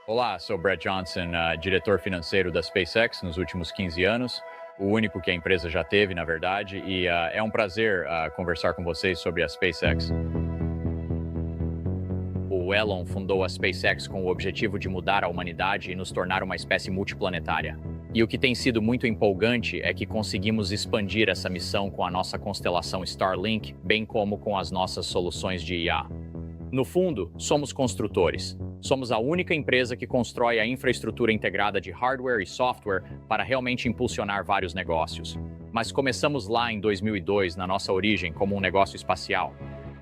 Olá, sou Brett Johnson, diretor financeiro da SpaceX nos últimos 15 anos, o único que a empresa já teve, na verdade, e é um prazer conversar com vocês sobre a SpaceX. O Elon fundou a SpaceX com o objetivo de mudar a humanidade e nos tornar uma espécie multiplanetária. E o que tem sido muito empolgante é que conseguimos expandir essa missão com a nossa constelação Starlink, bem como com as nossas soluções de IA. No fundo, somos construtores. Somos a única empresa que constrói a infraestrutura integrada de hardware e software para realmente impulsionar vários negócios. Mas começamos lá em 2002, na nossa origem, como um negócio espacial.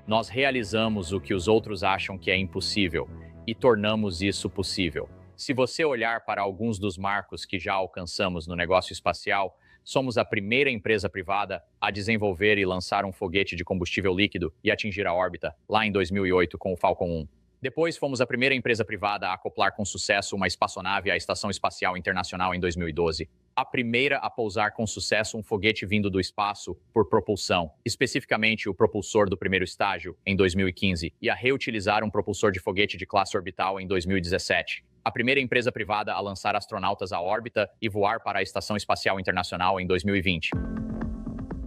Nós realizamos o que os outros acham que é impossível e tornamos isso possível. Se você olhar para alguns dos marcos que já alcançamos no negócio espacial, somos a primeira empresa privada a desenvolver e lançar um foguete de combustível líquido e atingir a órbita, lá em 2008 com o Falcon 1. Depois, fomos a primeira empresa privada a acoplar com sucesso uma espaçonave à Estação Espacial Internacional em 2012. A primeira a pousar com sucesso um foguete vindo do espaço por propulsão, especificamente o propulsor do primeiro estágio, em 2015, e a reutilizar um propulsor de foguete de classe orbital em 2017. A primeira empresa privada a lançar astronautas à órbita e voar para a Estação Espacial Internacional em 2020.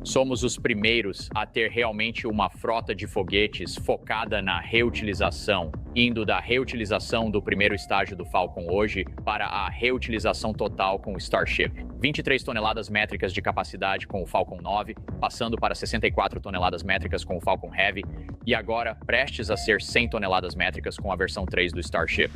Somos os primeiros a ter realmente uma frota de foguetes focada na reutilização, indo da reutilização do primeiro estágio do Falcon hoje para a reutilização total com o Starship. 23 toneladas métricas de capacidade com o Falcon 9, passando para 64 toneladas métricas com o Falcon Heavy, e agora prestes a ser 100 toneladas métricas com a versão 3 do Starship.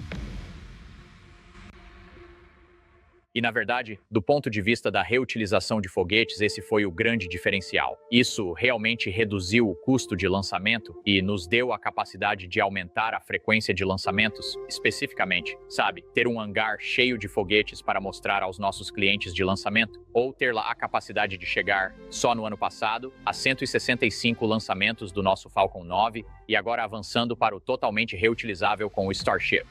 E, na verdade, do ponto de vista da reutilização de foguetes, esse foi o grande diferencial. Isso realmente reduziu o custo de lançamento e nos deu a capacidade de aumentar a frequência de lançamentos, especificamente, sabe, ter um hangar cheio de foguetes para mostrar aos nossos clientes de lançamento, ou ter lá a capacidade de chegar, só no ano passado, a 165 lançamentos do nosso Falcon 9 e agora avançando para o totalmente reutilizável com o Starship.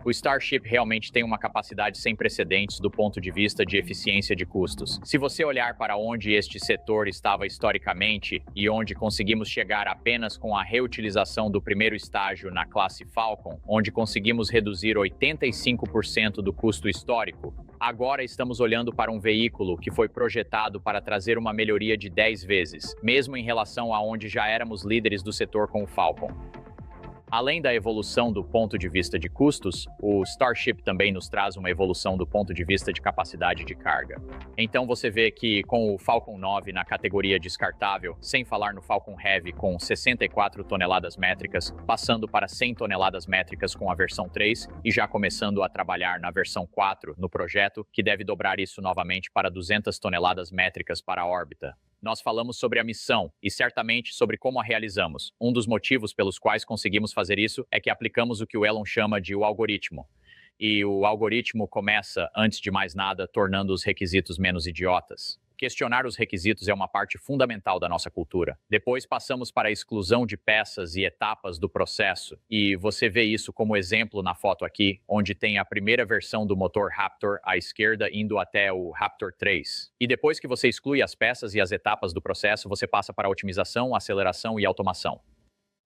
O Starship realmente tem uma capacidade sem precedentes do ponto de vista de eficiência de custos. Se você olhar para onde este setor estava historicamente e onde conseguimos chegar apenas com a reutilização do primeiro estágio na classe Falcon, onde conseguimos reduzir 85% do custo histórico, agora estamos olhando para um veículo que foi projetado para trazer uma melhoria de 10 vezes, mesmo em relação a onde já éramos líderes do setor com o Falcon. Além da evolução do ponto de vista de custos, o Starship também nos traz uma evolução do ponto de vista de capacidade de carga. Então você vê que com o Falcon 9 na categoria descartável, sem falar no Falcon Heavy com 64 toneladas métricas, passando para 100 toneladas métricas com a versão 3 e já começando a trabalhar na versão 4 no projeto, que deve dobrar isso novamente para 200 toneladas métricas para a órbita. Nós falamos sobre a missão e certamente sobre como a realizamos. Um dos motivos pelos quais conseguimos fazer isso é que aplicamos o que o Elon chama de o algoritmo. E o algoritmo começa, antes de mais nada, tornando os requisitos menos idiotas. Questionar os requisitos é uma parte fundamental da nossa cultura. Depois passamos para a exclusão de peças e etapas do processo, e você vê isso como exemplo na foto aqui, onde tem a primeira versão do motor Raptor à esquerda indo até o Raptor 3. E depois que você exclui as peças e as etapas do processo, você passa para a otimização, aceleração e automação.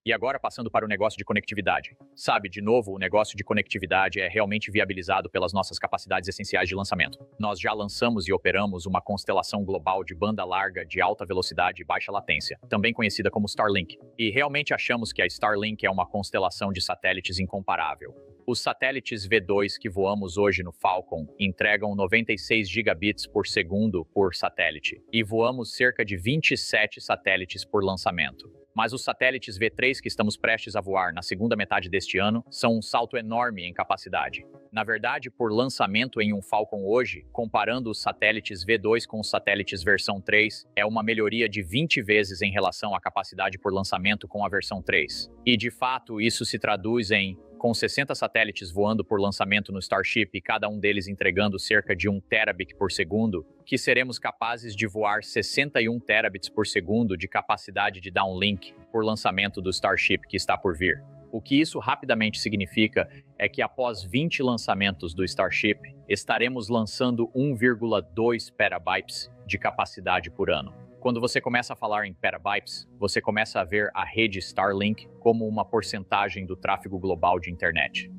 E agora passando para o negócio de conectividade. Sabe, de novo, o negócio de conectividade é realmente viabilizado pelas nossas capacidades essenciais de lançamento. Nós já lançamos e operamos uma constelação global de banda larga de alta velocidade e baixa latência, também conhecida como Starlink. E realmente achamos que a Starlink é uma constelação de satélites incomparável. Os satélites V2 que voamos hoje no Falcon entregam 96 gigabits por segundo por satélite, e voamos cerca de 27 satélites por lançamento. Mas os satélites V3 que estamos prestes a voar na segunda metade deste ano são um salto enorme em capacidade. Na verdade, por lançamento em um Falcon hoje, comparando os satélites V2 com os satélites versão 3, é uma melhoria de 20 vezes em relação à capacidade por lançamento com a versão 3. E, de fato, isso se traduz em, com 60 satélites voando por lançamento no Starship e cada um deles entregando cerca de 1 terabit por segundo, que seremos capazes de voar 61 terabits por segundo de capacidade de downlink por lançamento do Starship que está por vir. O que isso rapidamente significa é que após 20 lançamentos do Starship, estaremos lançando 1,2 petabytes de capacidade por ano. Quando você começa a falar em petabytes, você começa a ver a rede Starlink como uma porcentagem do tráfego global de internet.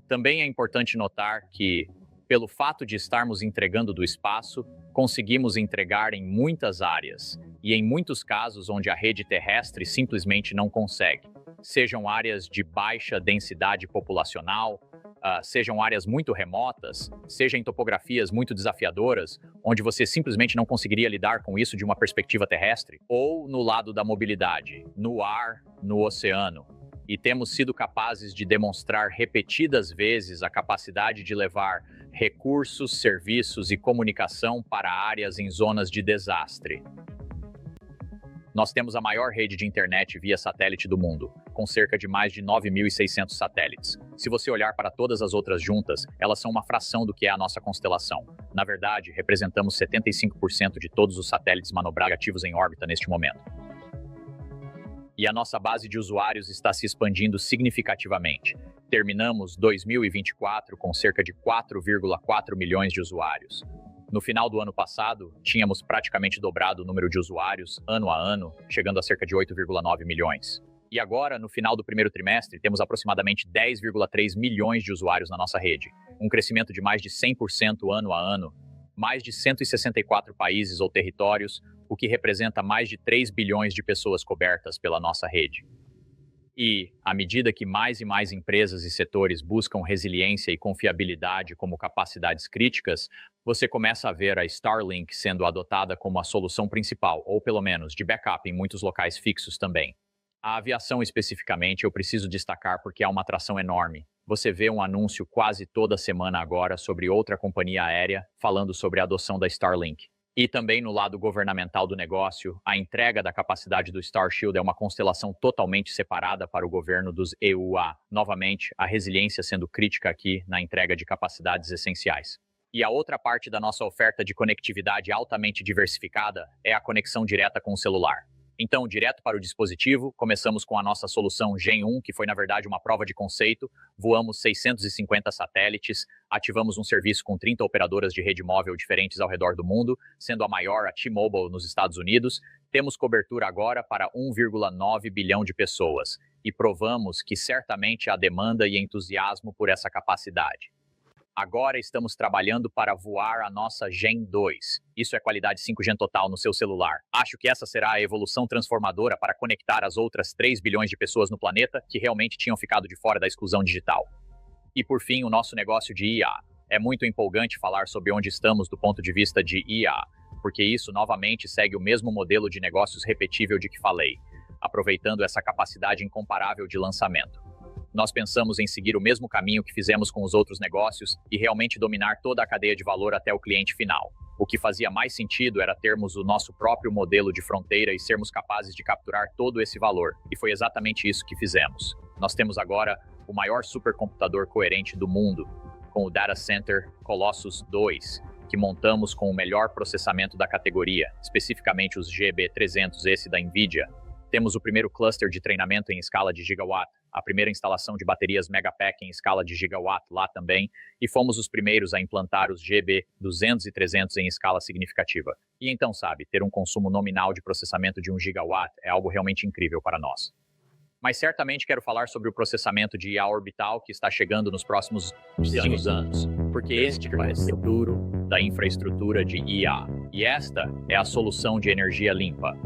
Também é importante notar que, pelo fato de estarmos entregando do espaço, conseguimos entregar em muitas áreas, e em muitos casos onde a rede terrestre simplesmente não consegue. Sejam áreas de baixa densidade populacional, sejam áreas muito remotas, seja em topografias muito desafiadoras, onde você simplesmente não conseguiria lidar com isso de uma perspectiva terrestre, ou no lado da mobilidade, no ar, no oceano. E temos sido capazes de demonstrar repetidas vezes a capacidade de levar recursos, serviços e comunicação para áreas em zonas de desastre. Nós temos a maior rede de internet via satélite do mundo, com cerca de mais de 9.600 satélites. Se você olhar para todas as outras juntas, elas são uma fração do que é a nossa constelação. Na verdade, representamos 75% de todos os satélites manobrar ativos em órbita neste momento. E a nossa base de usuários está se expandindo significativamente. Terminamos 2024 com cerca de 4,4 milhões de usuários. No final do ano passado, tínhamos praticamente dobrado o número de usuários, ano a ano, chegando a cerca de 8,9 milhões. E agora, no final do primeiro trimestre, temos aproximadamente 10,3 milhões de usuários na nossa rede, um crescimento de mais de 100% ano a ano, mais de 164 países ou territórios, o que representa mais de 3 bilhões de pessoas cobertas pela nossa rede. E, à medida que mais e mais empresas e setores buscam resiliência e confiabilidade como capacidades críticas, você começa a ver a Starlink sendo adotada como a solução principal, ou pelo menos de backup em muitos locais fixos também. A aviação especificamente eu preciso destacar porque há uma atração enorme. Você vê um anúncio quase toda semana agora sobre outra companhia aérea falando sobre a adoção da Starlink. E também no lado governamental do negócio, a entrega da capacidade do Starshield é uma constelação totalmente separada para o governo dos EUA. Novamente, a resiliência sendo crítica aqui na entrega de capacidades essenciais. E a outra parte da nossa oferta de conectividade altamente diversificada é a conexão direta com o celular. Então, direto para o dispositivo, começamos com a nossa solução Gen 1, que foi na verdade uma prova de conceito, voamos 650 satélites, ativamos um serviço com 30 operadoras de rede móvel diferentes ao redor do mundo, sendo a maior a T-Mobile nos Estados Unidos, temos cobertura agora para 1,9 bilhão de pessoas, e provamos que certamente há demanda e entusiasmo por essa capacidade. Agora estamos trabalhando para voar a nossa Gen 2. Isso é qualidade 5G total no seu celular. Acho que essa será a evolução transformadora para conectar as outras 3 bilhões de pessoas no planeta que realmente tinham ficado de fora da exclusão digital. E por fim, o nosso negócio de IA. É muito empolgante falar sobre onde estamos do ponto de vista de IA, porque isso novamente segue o mesmo modelo de negócios repetível de que falei, aproveitando essa capacidade incomparável de lançamento. Nós pensamos em seguir o mesmo caminho que fizemos com os outros negócios e realmente dominar toda a cadeia de valor até o cliente final. O que fazia mais sentido era termos o nosso próprio modelo de fronteira e sermos capazes de capturar todo esse valor, e foi exatamente isso que fizemos. Nós temos agora o maior supercomputador coerente do mundo, com o Data Center Colossus 2, que montamos com o melhor processamento da categoria, especificamente os GB300, esse da NVIDIA. Temos o primeiro cluster de treinamento em escala de gigawatt, a primeira instalação de baterias Megapack em escala de gigawatt lá também, e fomos os primeiros a implantar os GB200 e 300 em escala significativa. E então, sabe, ter um consumo nominal de processamento de 1 gigawatt é algo realmente incrível para nós. Mas certamente quero falar sobre o processamento de IA orbital que está chegando nos próximos anos, porque este vai ser o futuro da infraestrutura de IA. E esta é a solução de energia limpa.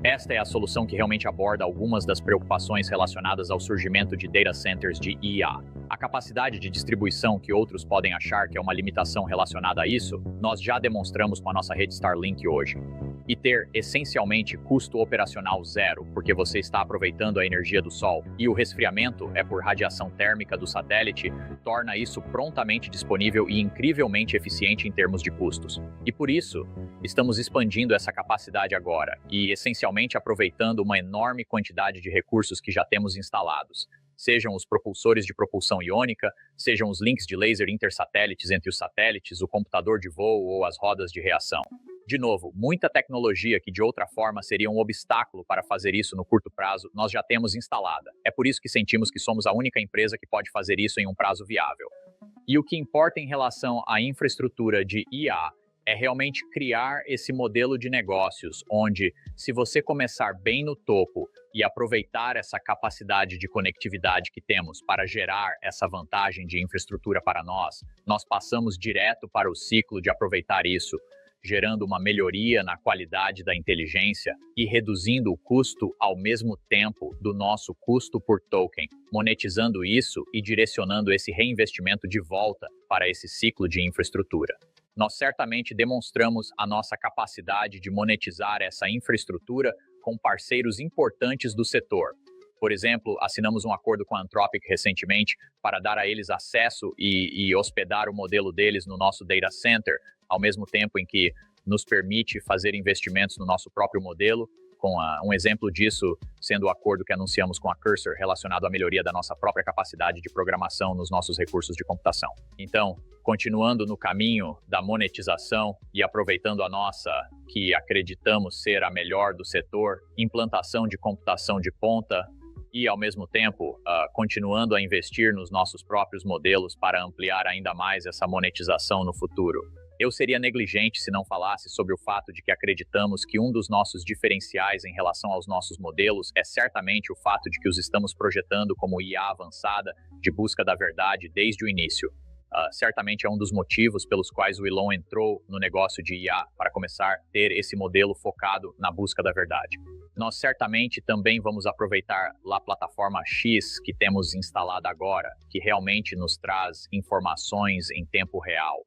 Esta é a solução que realmente aborda algumas das preocupações relacionadas ao surgimento de data centers de IA. A capacidade de distribuição que outros podem achar que é uma limitação relacionada a isso, nós já demonstramos com a nossa rede Starlink hoje. E ter, essencialmente, custo operacional zero, porque você está aproveitando a energia do Sol, e o resfriamento é por radiação térmica do satélite, torna isso prontamente disponível e incrivelmente eficiente em termos de custos. E por isso, estamos expandindo essa capacidade agora, e essencialmente aproveitando uma enorme quantidade de recursos que já temos instalados. Sejam os propulsores de propulsão iônica, sejam os links de laser intersatélites entre os satélites, o computador de voo ou as rodas de reação. De novo, muita tecnologia que de outra forma seria um obstáculo para fazer isso no curto prazo, nós já temos instalada. É por isso que sentimos que somos a única empresa que pode fazer isso em um prazo viável. E o que importa em relação à infraestrutura de IA é realmente criar esse modelo de negócios, onde, se você começar bem no topo e aproveitar essa capacidade de conectividade que temos para gerar essa vantagem de infraestrutura para nós passamos direto para o ciclo de aproveitar isso, gerando uma melhoria na qualidade da inteligência e reduzindo o custo ao mesmo tempo do nosso custo por token, monetizando isso e direcionando esse reinvestimento de volta para esse ciclo de infraestrutura. Nós certamente demonstramos a nossa capacidade de monetizar essa infraestrutura com parceiros importantes do setor. Por exemplo, assinamos um acordo com a Anthropic recentemente para dar a eles acesso e hospedar o modelo deles no nosso data center, ao mesmo tempo em que nos permite fazer investimentos no nosso próprio modelo, com um exemplo disso sendo o acordo que anunciamos com a Cursor relacionado à melhoria da nossa própria capacidade de programação nos nossos recursos de computação. Então, continuando no caminho da monetização e aproveitando a nossa, que acreditamos ser a melhor do setor, implantação de computação de ponta, e, ao mesmo tempo, continuando a investir nos nossos próprios modelos para ampliar ainda mais essa monetização no futuro. Eu seria negligente se não falasse sobre o fato de que acreditamos que um dos nossos diferenciais em relação aos nossos modelos é certamente o fato de que os estamos projetando como IA avançada de busca da verdade desde o início. Certamente é um dos motivos pelos quais o Elon entrou no negócio de IA, para começar a ter esse modelo focado na busca da verdade. Nós certamente também vamos aproveitar a plataforma X que temos instalada agora, que realmente nos traz informações em tempo real.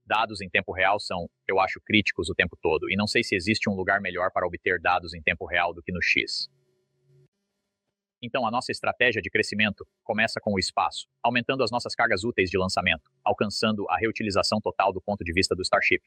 Dados em tempo real são, eu acho, críticos o tempo todo, e não sei se existe um lugar melhor para obter dados em tempo real do que no X. Então, a nossa estratégia de crescimento começa com o espaço, aumentando as nossas cargas úteis de lançamento, alcançando a reutilização total do ponto de vista do Starship,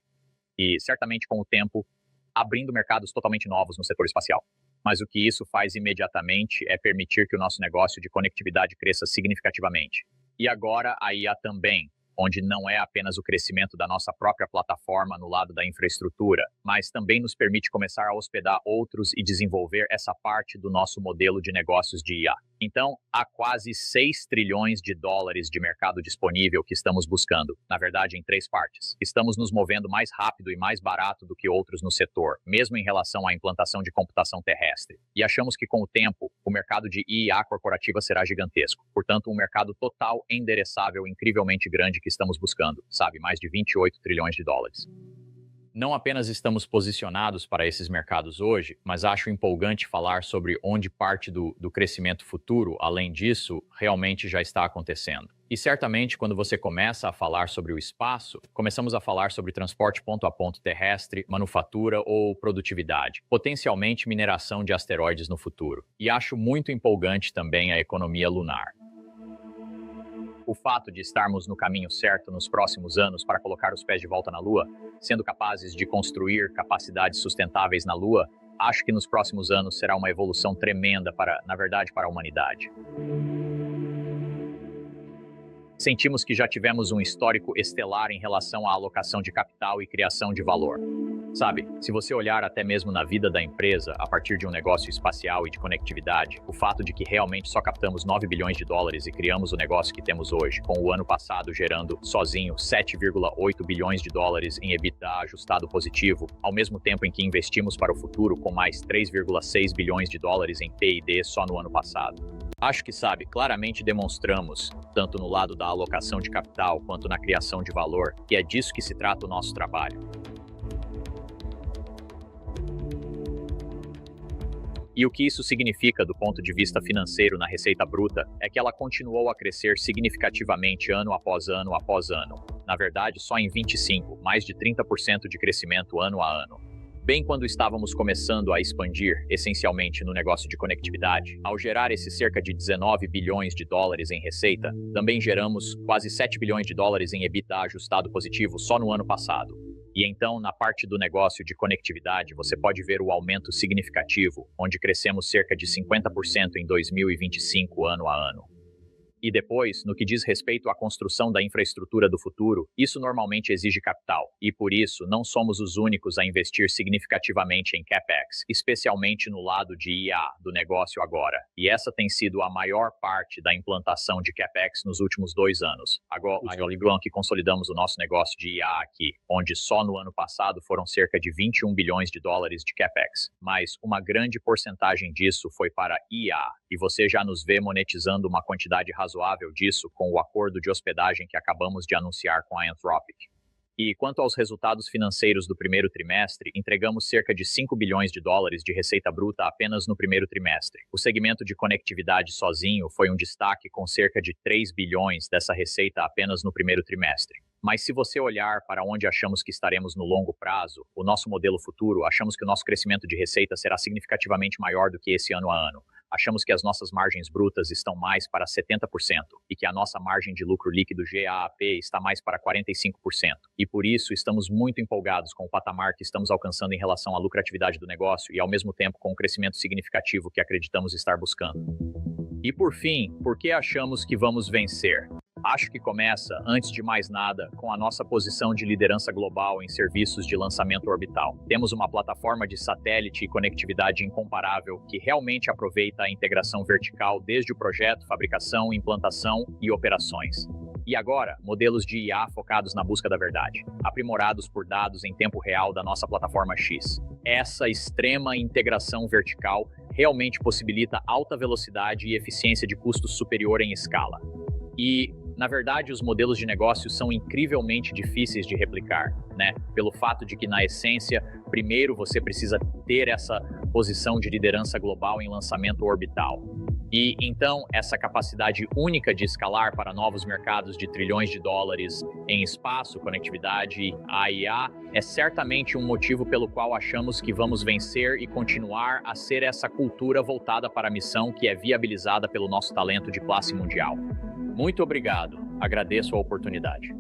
e, certamente, com o tempo, abrindo mercados totalmente novos no setor espacial. Mas o que isso faz imediatamente é permitir que o nosso negócio de conectividade cresça significativamente. E agora a IA também, onde não é apenas o crescimento da nossa própria plataforma no lado da infraestrutura, mas também nos permite começar a hospedar outros e desenvolver essa parte do nosso modelo de negócios de IA. Então, há quase 6 trilhões de dólares de mercado disponível que estamos buscando, na verdade, em 3 partes. Estamos nos movendo mais rápido e mais barato do que outros no setor, mesmo em relação à implantação de computação terrestre. E achamos que, com o tempo, o mercado de IA corporativa será gigantesco. Portanto, um mercado total endereçável incrivelmente grande que estamos buscando, sabe, mais de 28 trilhões de dólares. Não apenas estamos posicionados para esses mercados hoje, mas acho empolgante falar sobre onde parte do crescimento futuro, além disso, realmente já está acontecendo. E certamente, quando você começa a falar sobre o espaço, começamos a falar sobre transporte ponto a ponto terrestre, manufatura ou produtividade, potencialmente mineração de asteroides no futuro. E acho muito empolgante também a economia lunar. O fato de estarmos no caminho certo nos próximos anos para colocar os pés de volta na Lua, sendo capazes de construir capacidades sustentáveis na Lua, acho que nos próximos anos será uma evolução tremenda para a humanidade. Sentimos que já tivemos um histórico estelar em relação à alocação de capital e criação de valor. Sabe, se você olhar até mesmo na vida da empresa, a partir de um negócio espacial e de conectividade, o fato de que realmente só captamos 9 bilhões de dólares e criamos o negócio que temos hoje, com o ano passado gerando sozinho 7,8 bilhões de dólares em EBITDA ajustado positivo, ao mesmo tempo em que investimos para o futuro com mais 3,6 bilhões de dólares em P&D só no ano passado. Acho que, claramente demonstramos, tanto no lado da alocação de capital quanto na criação de valor, que é disso que se trata o nosso trabalho. E o que isso significa do ponto de vista financeiro na receita bruta é que ela continuou a crescer significativamente ano após ano após ano. Na verdade, só em 25, mais de 30% de crescimento ano a ano. Bem quando estávamos começando a expandir, essencialmente no negócio de conectividade, ao gerar esses cerca de 19 bilhões de dólares em receita, também geramos quase 7 bilhões de dólares em EBITDA ajustado positivo só no ano passado. E então, na parte do negócio de conectividade, você pode ver o aumento significativo, onde crescemos cerca de 50% em 2025 ano a ano. E depois, no que diz respeito à construção da infraestrutura do futuro, isso normalmente exige capital, e por isso não somos os únicos a investir significativamente em CapEx, especialmente no lado de IA do negócio agora. E essa tem sido a maior parte da implantação de CapEx nos últimos 2 anos. Agora, que consolidamos o nosso negócio de IA aqui, onde só no ano passado foram cerca de 21 bilhões de dólares de CapEx, mas uma grande porcentagem disso foi para IA, e você já nos vê monetizando uma quantidade razoável disso com o acordo de hospedagem que acabamos de anunciar com a Anthropic. E quanto aos resultados financeiros do primeiro trimestre, entregamos cerca de 5 bilhões de dólares de receita bruta apenas no primeiro trimestre. O segmento de conectividade sozinho foi um destaque com cerca de 3 bilhões dessa receita apenas no primeiro trimestre. Mas se você olhar para onde achamos que estaremos no longo prazo, o nosso modelo futuro, achamos que o nosso crescimento de receita será significativamente maior do que esse ano a ano. Achamos que as nossas margens brutas estão mais para 70% e que a nossa margem de lucro líquido GAAP está mais para 45%. E por isso estamos muito empolgados com o patamar que estamos alcançando em relação à lucratividade do negócio e ao mesmo tempo com o crescimento significativo que acreditamos estar buscando. E por fim, por que achamos que vamos vencer? Acho que começa, antes de mais nada, com a nossa posição de liderança global em serviços de lançamento orbital. Temos uma plataforma de satélite e conectividade incomparável que realmente aproveita a integração vertical desde o projeto, fabricação, implantação e operações. E agora, modelos de IA focados na busca da verdade, aprimorados por dados em tempo real da nossa plataforma X. Essa extrema integração vertical realmente possibilita alta velocidade e eficiência de custos superior em escala. E, na verdade, os modelos de negócio são incrivelmente difíceis de replicar, né? Pelo fato de que, na essência, primeiro você precisa ter essa posição de liderança global em lançamento orbital. E, então, essa capacidade única de escalar para novos mercados de trilhões de dólares em espaço, conectividade, AIA, é certamente um motivo pelo qual achamos que vamos vencer e continuar a ser essa cultura voltada para a missão que é viabilizada pelo nosso talento de classe mundial. Muito obrigado. Agradeço a oportunidade.